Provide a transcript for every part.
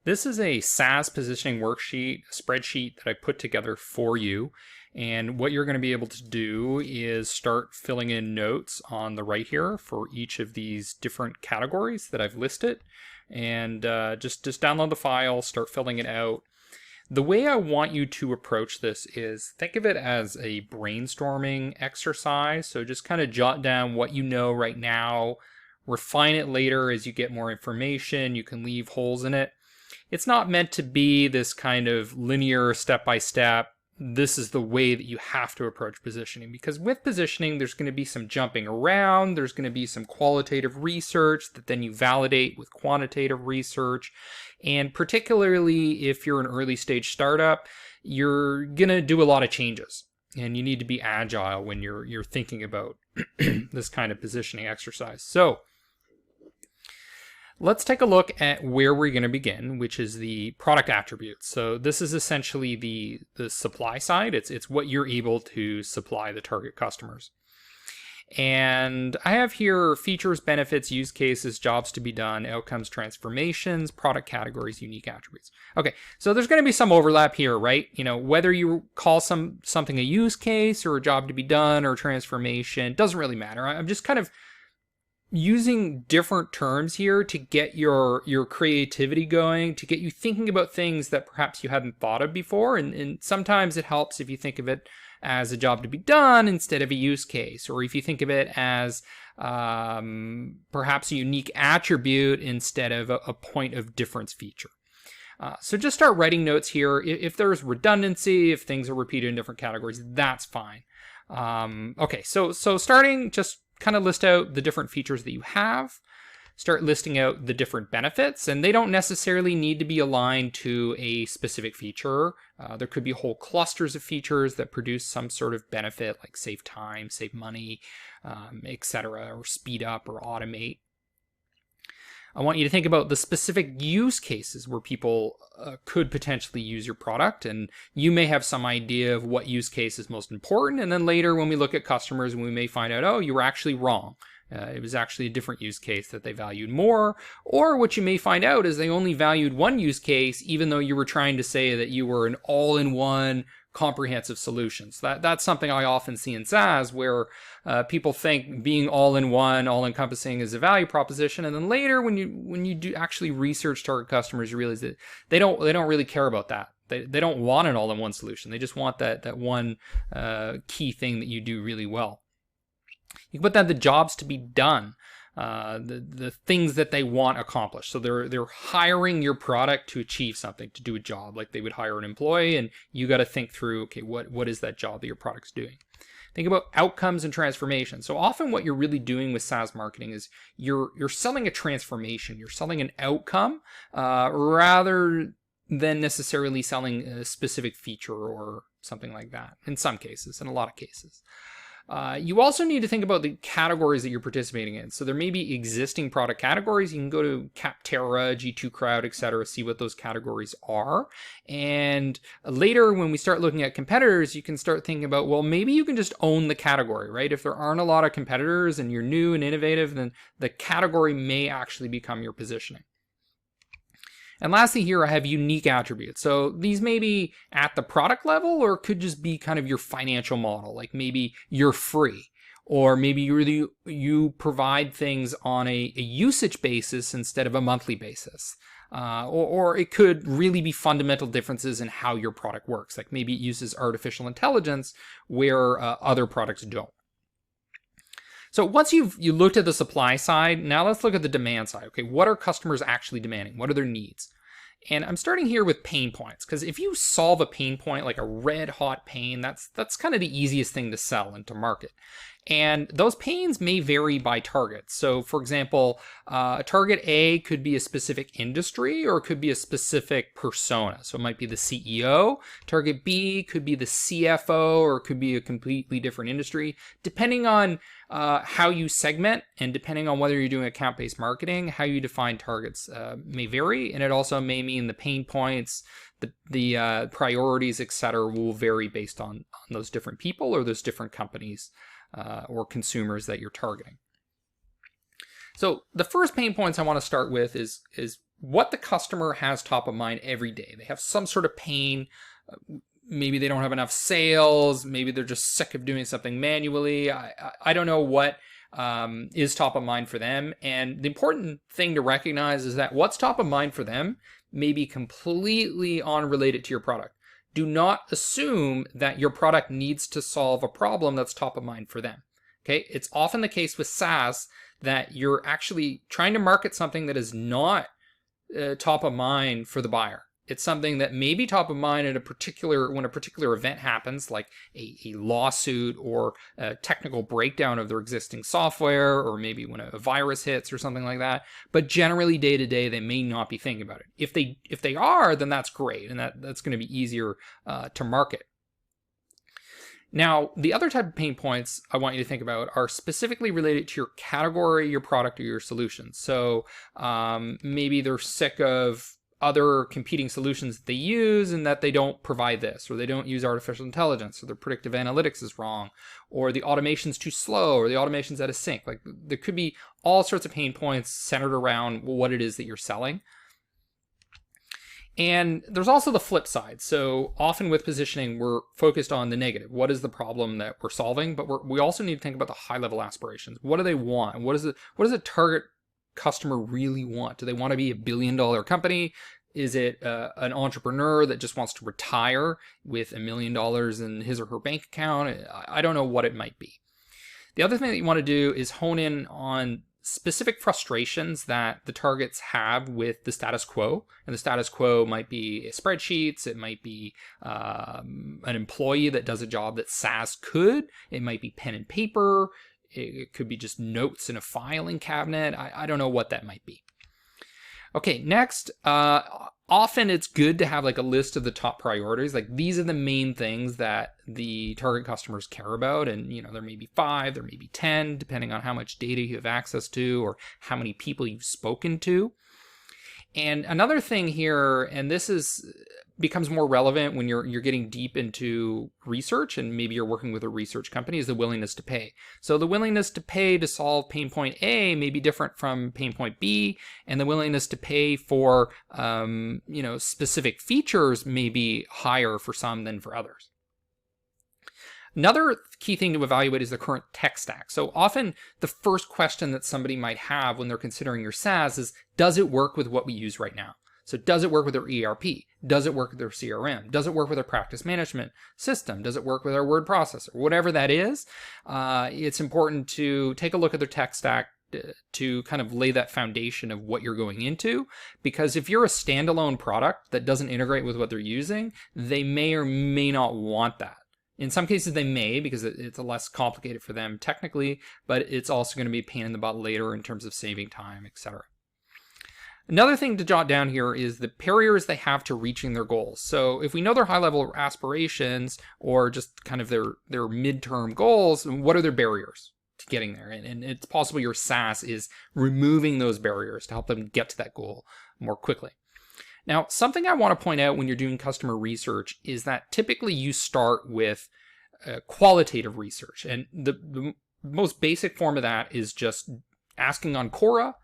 This is a SaaS positioning worksheet, a spreadsheet that I put together for you. And what you're going to be able to do is start filling in notes on the right here for each of these different categories that I've listed. And just download the file, start filling it out. The way I want you to approach this is think of it as a brainstorming exercise. So just kind of jot down what you know right now, refine it later as you get more information. You can leave holes in it. It's not meant to be this kind of linear step-by-step, this is the way that you have to approach positioning, because with positioning, there's going to be some jumping around, there's going to be some qualitative research that then you validate with quantitative research. And particularly if you're an early stage startup, you're going to do a lot of changes. And you need to be agile when you're thinking about this kind of positioning exercise. So let's take a look at where we're going to begin, which is the product attributes. So this is essentially the supply side. It's what you're able to supply the target customers. And I have here features, benefits, use cases, jobs to be done, outcomes, transformations, product categories, unique attributes. Okay, so there's going to be some overlap here, right? You know, whether you call something a use case or a job to be done or transformation, doesn't really matter. I'm just kind of using different terms here to get your creativity going, to get you thinking about things that perhaps you hadn't thought of before. And sometimes it helps if you think of it as a job to be done instead of a use case, or if you think of it as perhaps a unique attribute instead of a point of difference feature. So just start writing notes here. If there's redundancy, if things are repeated in different categories, that's fine. Okay, so starting, just kind of list out the different features that you have, start listing out the different benefits, and they don't necessarily need to be aligned to a specific feature. There could be whole clusters of features that produce some sort of benefit, like save time, save money, etc., or speed up or automate. I want you to think about the specific use cases where people could potentially use your product, and you may have some idea of what use case is most important, and then later when we look at customers, we may find out, oh, you were actually wrong. It was actually a different use case that they valued more, or what you may find out is they only valued one use case, even though you were trying to say that you were an all-in-one comprehensive solutions. That's something I often see in SaaS, where people think being all-in-one, all-encompassing is a value proposition, and then later when you do actually research target customers, you realize that they don't really care about that. They don't want an all-in-one solution. They just want that one key thing that you do really well. You can put that the jobs to be done, the things that they want accomplished. So they're hiring your product to achieve something, to do a job, like they would hire an employee, and you got to think through, okay, what is that job that your product's doing? Think about outcomes and transformation. So often what you're really doing with SaaS marketing is you're selling a transformation, you're selling an outcome, rather than necessarily selling a specific feature or something like that, in some cases, in a lot of cases. You also need to think about the categories that you're participating in. So there may be existing product categories. You can go to Capterra, G2 Crowd, etc., see what those categories are. And later, when we start looking at competitors, you can start thinking about, well, maybe you can just own the category, right? If there aren't a lot of competitors and you're new and innovative, then the category may actually become your positioning. And lastly here, I have unique attributes. So these may be at the product level, or could just be kind of your financial model. Like maybe you're free, or maybe you provide things on a usage basis instead of a monthly basis. Or it could really be fundamental differences in how your product works. Like maybe it uses artificial intelligence where other products don't. So once you looked at the supply side, now let's look at the demand side. Okay, what are customers actually demanding? What are their needs? And I'm starting here with pain points, because if you solve a pain point, like a red hot pain, that's kind of the easiest thing to sell and to market. And those pains may vary by target. So for example, target A could be a specific industry, or it could be a specific persona. So it might be the CEO. Target B could be the CFO, or it could be a completely different industry. Depending on how you segment, and depending on whether you're doing account-based marketing, how you define targets may vary. And it also may mean the pain points, the priorities, etc., will vary based on those different people or those different companies or consumers that you're targeting. So the first pain points I want to start with is what the customer has top of mind every day. They have some sort of pain. Maybe they don't have enough sales. Maybe they're just sick of doing something manually. I don't know what is top of mind for them. And the important thing to recognize is that what's top of mind for them may be completely unrelated to your product. Do not assume that your product needs to solve a problem that's top of mind for them. Okay, it's often the case with SaaS that you're actually trying to market something that is not top of mind for the buyer. It's something that may be top of mind at when a particular event happens, like a lawsuit or a technical breakdown of their existing software, or maybe when a virus hits or something like that. But generally, day to day, they may not be thinking about it. If they are, then that's great, and that's going to be easier to market. Now, the other type of pain points I want you to think about are specifically related to your category, your product, or your solution. So maybe they're sick of other competing solutions that they use and that they don't provide this, or they don't use artificial intelligence, or their predictive analytics is wrong, or the automation's too slow, or the automation's out of sync. Like, there could be all sorts of pain points centered around what it is that you're selling. And there's also the flip side. So often with positioning, we're focused on the negative. What is the problem that we're solving? But we also need to think about the high level aspirations. What do they want? And what does a target customer really want? Do they want to be $1 billion company? Is it an entrepreneur that just wants to retire with $1 million in his or her bank account? I don't know what it might be. The other thing that you want to do is hone in on specific frustrations that the targets have with the status quo. And the status quo might be spreadsheets. It might be an employee that does a job that SaaS could. It might be pen and paper. It could be just notes in a filing cabinet. I don't know what that might be. Okay, next, often it's good to have like a list of the top priorities. Like, these are the main things that the target customers care about. And, there may be 5, there may be 10, depending on how much data you have access to or how many people you've spoken to. And another thing here, and this becomes more relevant when you're getting deep into research, and maybe you're working with a research company, is the willingness to pay. So the willingness to pay to solve pain point A may be different from pain point B, and the willingness to pay for specific features may be higher for some than for others. Another key thing to evaluate is the current tech stack. So often the first question that somebody might have when they're considering your SaaS is, does it work with what we use right now? So does it work with their ERP? Does it work with their CRM? Does it work with our practice management system? Does it work with our word processor? Whatever that is, it's important to take a look at their tech stack to kind of lay that foundation of what you're going into. Because if you're a standalone product that doesn't integrate with what they're using, they may or may not want that. In some cases they may, because it's less complicated for them technically, but it's also going to be a pain in the butt later in terms of saving time, etc. Another thing to jot down here is the barriers they have to reaching their goals. So if we know their high-level aspirations or just kind of their midterm goals, what are their barriers to getting there? And it's possible your SaaS is removing those barriers to help them get to that goal more quickly. Now, something I want to point out when you're doing customer research is that typically you start with qualitative research. And the most basic form of that is just asking on Quora,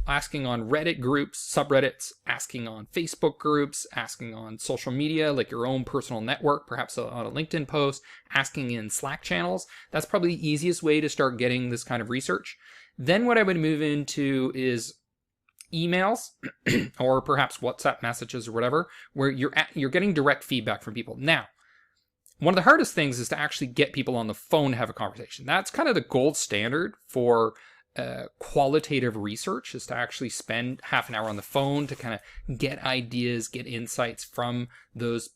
asking on Reddit groups, subreddits, asking on Facebook groups, asking on social media, like your own personal network, perhaps on a LinkedIn post, asking in Slack channels. That's probably the easiest way to start getting this kind of research. Then what I would move into is emails or perhaps WhatsApp messages or whatever, where you're getting direct feedback from people. Now, one of the hardest things is to actually get people on the phone to have a conversation. That's kind of the gold standard for qualitative research, is to actually spend half an hour on the phone to kind of get ideas, get insights from those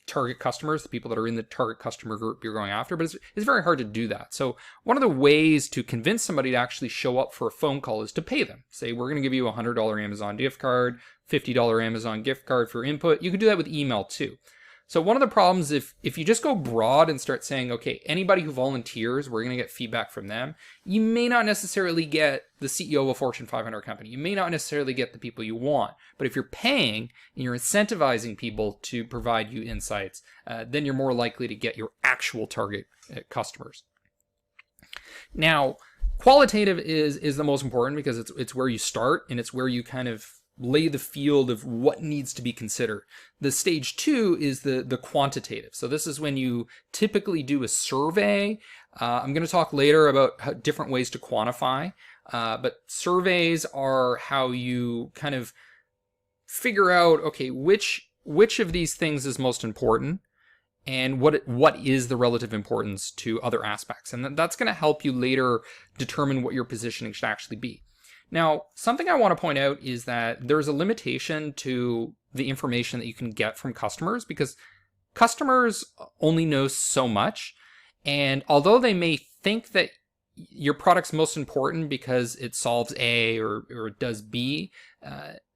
target customers, the people that are in the target customer group you're going after. But it's very hard to do that. So one of the ways to convince somebody to actually show up for a phone call is to pay them. Say, we're going to give you a $100 Amazon gift card, $50 Amazon gift card for input. You could do that with email too. So one of the problems, if you just go broad and start saying, okay, anybody who volunteers, we're going to get feedback from them, you may not necessarily get the CEO of a Fortune 500 company. You may not necessarily get the people you want. But if you're paying and you're incentivizing people to provide you insights, then you're more likely to get your actual target customers. Now, qualitative is the most important because it's where you start, and it's where you kind of lay the field of what needs to be considered. The stage 2 is the quantitative. So this is when you typically do a survey. I'm going to talk later about different ways to quantify, but surveys are how you kind of figure out, okay, which of these things is most important, and what is the relative importance to other aspects. And that's going to help you later determine what your positioning should actually be. Now, something I want to point out is that there's a limitation to the information that you can get from customers, because customers only know so much. And although they may think that your product's most important because it solves A or it does B,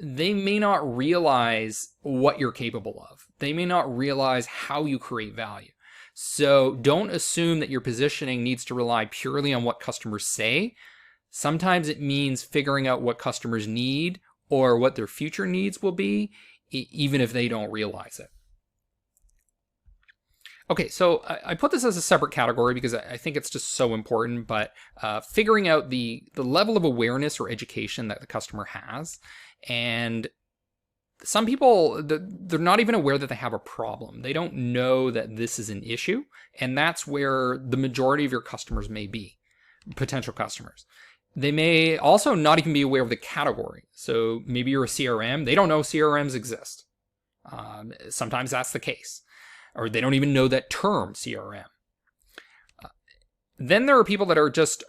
they may not realize what you're capable of. They may not realize how you create value. So don't assume that your positioning needs to rely purely on what customers say. Sometimes it means figuring out what customers need or what their future needs will be, even if they don't realize it. Okay, so I put this as a separate category because I think it's just so important, but figuring out the level of awareness or education that the customer has. And some people, they're not even aware that they have a problem. They don't know that this is an issue, and that's where the majority of your customers may be, potential customers. They may also not even be aware of the category. So maybe you're a CRM. They don't know CRMs exist. Sometimes that's the case. Or they don't even know that term, CRM. Then there are people that are just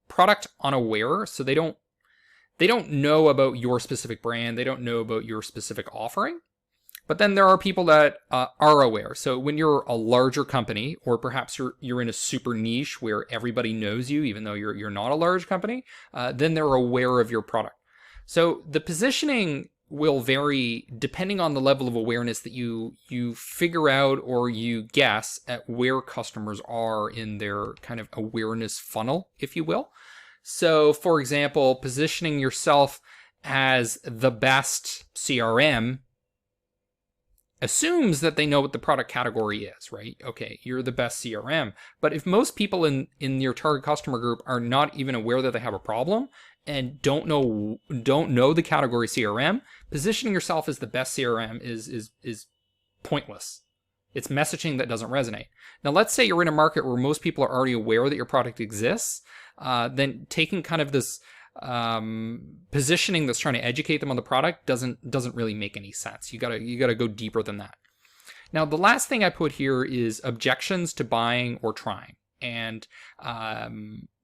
product unaware. So they don't know about your specific brand. They don't know about your specific offering. But then there are people that are aware. So when you're a larger company, or perhaps you're in a super niche where everybody knows you, even though you're not a large company, then they're aware of your product. So the positioning will vary depending on the level of awareness that you figure out or you guess at where customers are in their kind of awareness funnel, if you will. So, for example, positioning yourself as the best CRM assumes that they know what the product category is, right? Okay, you're the best CRM. But if most people in your target customer group are not even aware that they have a problem and don't know the category CRM, positioning yourself as the best CRM is pointless. It's messaging that doesn't resonate. Now, let's say you're in a market where most people are already aware that your product exists. Then taking kind of this positioning that's trying to educate them on the product doesn't really make any sense. You gotta go deeper than that. Now, the last thing I put here is objections to buying or trying, and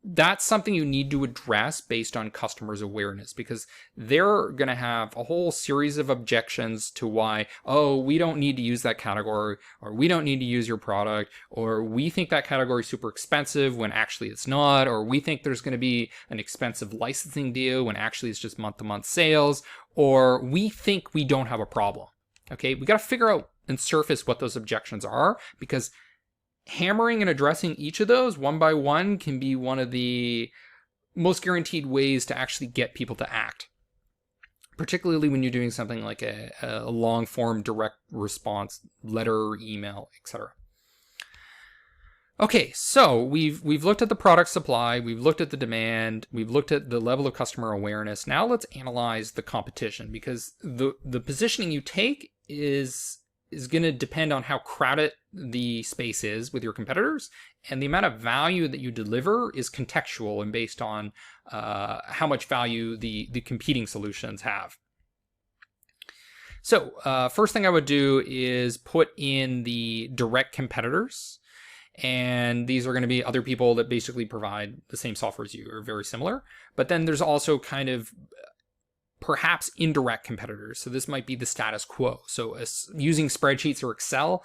that's something you need to address based on customers' awareness, because they're going to have a whole series of objections to why, oh, we don't need to use that category, or we don't need to use your product, or we think that category is super expensive when actually it's not, or we think there's going to be an expensive licensing deal when actually it's just month-to-month sales, or we think we don't have a problem. Okay, we got to figure out and surface what those objections are, because hammering and addressing each of those one by one can be one of the most guaranteed ways to actually get people to act, particularly when you're doing something like a long form direct response letter, email, etc. Okay, so we've looked at the product supply, we've looked at the demand, we've looked at the level of customer awareness. Now let's analyze the competition, because the positioning you take is going to depend on how crowded the space is with your competitors, and the amount of value that you deliver is contextual and based on how much value the competing solutions have. So first thing I would do is put in the direct competitors, and these are going to be other people that basically provide the same software as you or very similar. But then there's also kind of perhaps indirect competitors. So this might be the status quo. So using spreadsheets or Excel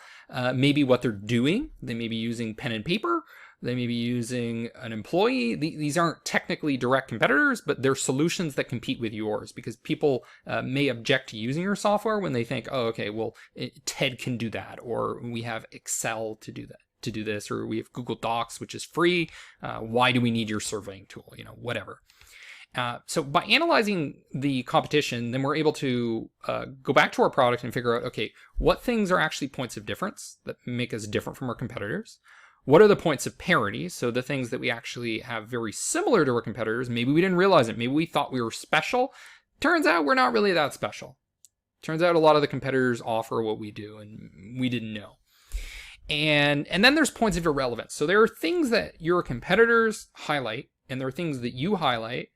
may be what they're doing. They may be using pen and paper. They may be using an employee. These aren't technically direct competitors, but they're solutions that compete with yours, because people may object to using your software when they think, oh, okay, well, TED can do that, or we have Excel to do that, to do this, or we have Google Docs, which is free. Why do we need your surveying tool? Whatever. So by analyzing the competition, then we're able to go back to our product and figure out, okay, what things are actually points of difference that make us different from our competitors? What are the points of parity? So the things that we actually have very similar to our competitors, maybe we didn't realize it. Maybe we thought we were special, turns out we're not really that special. Turns out a lot of the competitors offer what we do, and we didn't know. And then there's points of irrelevance. So there are things that your competitors highlight, and there are things that you highlight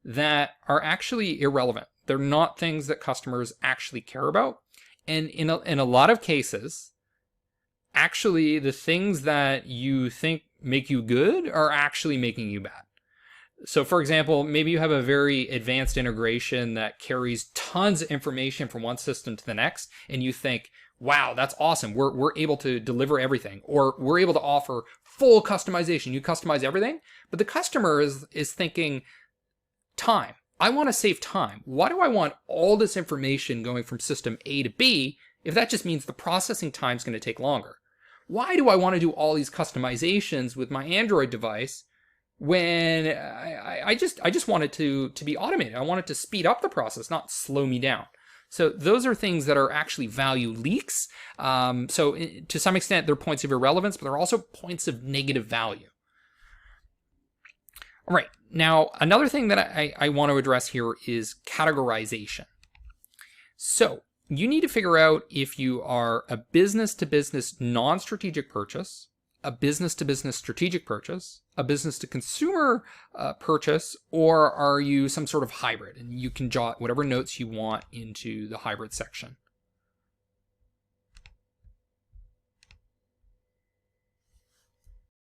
that are actually irrelevant. They're not things that customers actually care about. And in a lot of cases, actually the things that you think make you good are actually making you bad. So for example, maybe you have a very advanced integration that carries tons of information from one system to the next, and you think, wow, that's awesome. We're able to deliver everything, or we're able to offer full customization. You customize everything, but the customer is thinking time. I want to save time. Why do I want all this information going from system A to B if that just means the processing time is going to take longer? Why do I want to do all these customizations with my Android device when I just want it to be automated? I want it to speed up the process, not slow me down. So those are things that are actually value leaks. So to some extent, they're points of irrelevance, but they're also points of negative value. All right. Now, another thing that I want to address here is categorization. So you need to figure out if you are a business-to-business non-strategic purchase, a business-to-business strategic purchase, a business-to-consumer purchase, or are you some sort of hybrid? And you can jot whatever notes you want into the hybrid section.